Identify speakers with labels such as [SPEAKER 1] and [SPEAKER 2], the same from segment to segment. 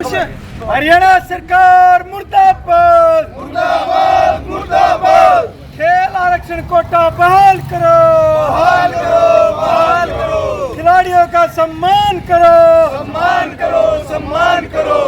[SPEAKER 1] हरियाणा सरकार मुर्दाबाद मुर्दाबाद मुर्दाबाद। खेल आरक्षण कोटा बहाल करो बहाल करो बहाल करो। खिलाड़ियों का सम्मान करो सम्मान करो सम्मान करो।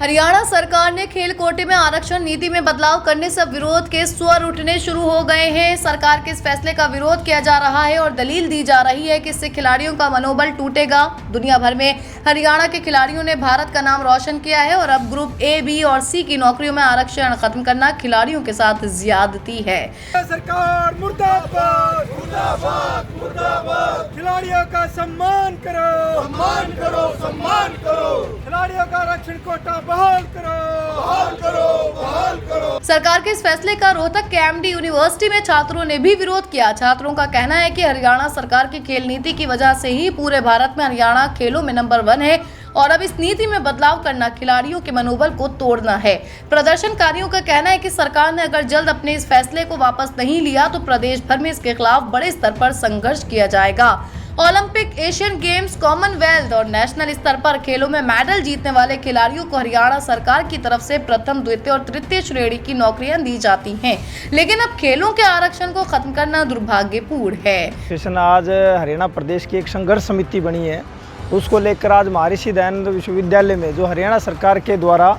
[SPEAKER 2] हरियाणा सरकार ने खेल कोटे में आरक्षण नीति में बदलाव करने से विरोध के स्वर उठने शुरू हो गए हैं। सरकार के इस फैसले का विरोध किया जा रहा है और दलील दी जा रही है कि इससे खिलाड़ियों का मनोबल टूटेगा। दुनिया भर में हरियाणा के खिलाड़ियों ने भारत का नाम रोशन किया है और अब ग्रुप ए, बी और सी की नौकरियों में आरक्षण खत्म करना खिलाड़ियों के साथ ज्यादती है।
[SPEAKER 1] सरकार मुर्दाबाद मुर्दाबाद मुर्दाबाद। खिलाड़ियों का सम्मान करो सम्मान करो सम्मान करो। खिलाड़ियों का आरक्षण कोटा बहाल करो बहाल करो बहाल करो।
[SPEAKER 2] सरकार के इस फैसले का रोहतक के एमडी यूनिवर्सिटी में छात्रों ने भी विरोध किया। छात्रों का कहना है कि हरियाणा सरकार की खेल नीति की वजह से ही पूरे भारत में हरियाणा खेलों में नंबर 1 है और अब इस नीति में बदलाव करना खिलाड़ियों के मनोबल को तोड़ना है। प्रदर्शनकारियों का कहना है कि सरकार ने अगर जल्द अपने इस फैसले को वापस नहीं लिया तो प्रदेश भर में इसके खिलाफ बड़े स्तर पर संघर्ष किया जाएगा। ओलंपिक, एशियन गेम्स, कॉमनवेल्थ और नेशनल स्तर पर खेलों में मेडल जीतने वाले खिलाड़ियों को हरियाणा सरकार की तरफ से प्रथम, द्वितीय और तृतीय श्रेणी की नौकरियां दी जाती हैं, लेकिन अब खेलों के आरक्षण को खत्म करना दुर्भाग्यपूर्ण है।
[SPEAKER 3] आज हरियाणा प्रदेश की एक संघर्ष समिति बनी है, उसको लेकर आज महर्षि दयानंद विश्वविद्यालय में जो हरियाणा सरकार के द्वारा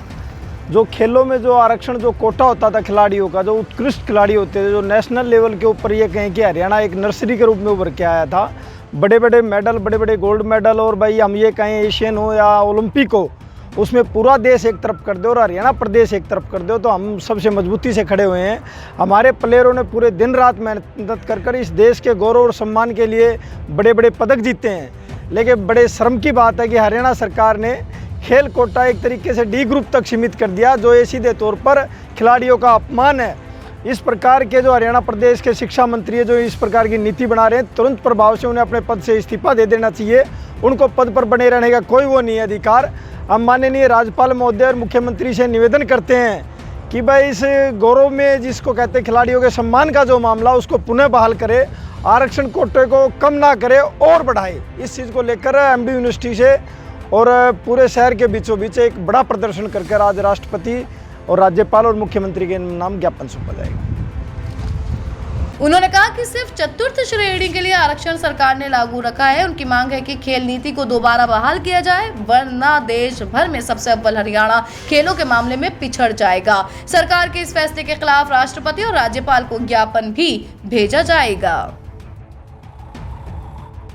[SPEAKER 3] जो खेलों में जो आरक्षण जो कोटा होता था खिलाड़ियों का, जो उत्कृष्ट खिलाड़ी होते थे, जो नेशनल लेवल के ऊपर ये कहें कि हरियाणा एक नर्सरी के रूप में उभर के आया था, बड़े बड़े मेडल, बड़े बड़े गोल्ड मेडल और भाई हम ये कहें एशियन हो या ओलंपिक हो, उसमें पूरा देश एक तरफ कर दे और हरियाणा प्रदेश एक तरफ कर दे तो हम सबसे मजबूती से खड़े हुए हैं। हमारे प्लेयरों ने पूरे दिन रात मेहनत कर इस देश के गौरव और सम्मान के लिए बड़े बड़े पदक जीते हैं, लेकिन बड़े शर्म की बात है कि हरियाणा सरकार ने खेल कोटा एक तरीके से डी ग्रुप तक सीमित कर दिया, जो ये सीधे तौर पर खिलाड़ियों का अपमान है। इस प्रकार के जो हरियाणा प्रदेश के शिक्षा मंत्री है, जो इस प्रकार की नीति बना रहे हैं, तुरंत प्रभाव से उन्हें अपने पद से इस्तीफा दे देना चाहिए। उनको पद पर बने रहने का कोई वो नहीं है अधिकार। हम माननीय राज्यपाल महोदय और मुख्यमंत्री से निवेदन करते हैं कि भाई इस गौरव में जिसको कहते हैं खिलाड़ियों के सम्मान का जो मामला, उसको पुनः बहाल करे, आरक्षण कोटे को कम ना करे और बढ़ाए। इस चीज़ को लेकर एमडी यूनिवर्सिटी से और पूरे शहर के बीचों बीच एक बड़ा प्रदर्शन करके आज राष्ट्रपति और राज्यपाल और मुख्यमंत्री के नाम ज्ञापन सौंपा जाएगा।
[SPEAKER 2] उन्होंने कहा कि सिर्फ चतुर्थ श्रेणी के लिए आरक्षण सरकार ने लागू रखा है। उनकी मांग है कि खेल नीति को दोबारा बहाल किया जाए, वरना देश भर में सबसे अव्वल हरियाणा खेलों के मामले में पिछड़ जाएगा। सरकार के इस फैसले के खिलाफ राष्ट्रपति और राज्यपाल को ज्ञापन भी भेजा जाएगा।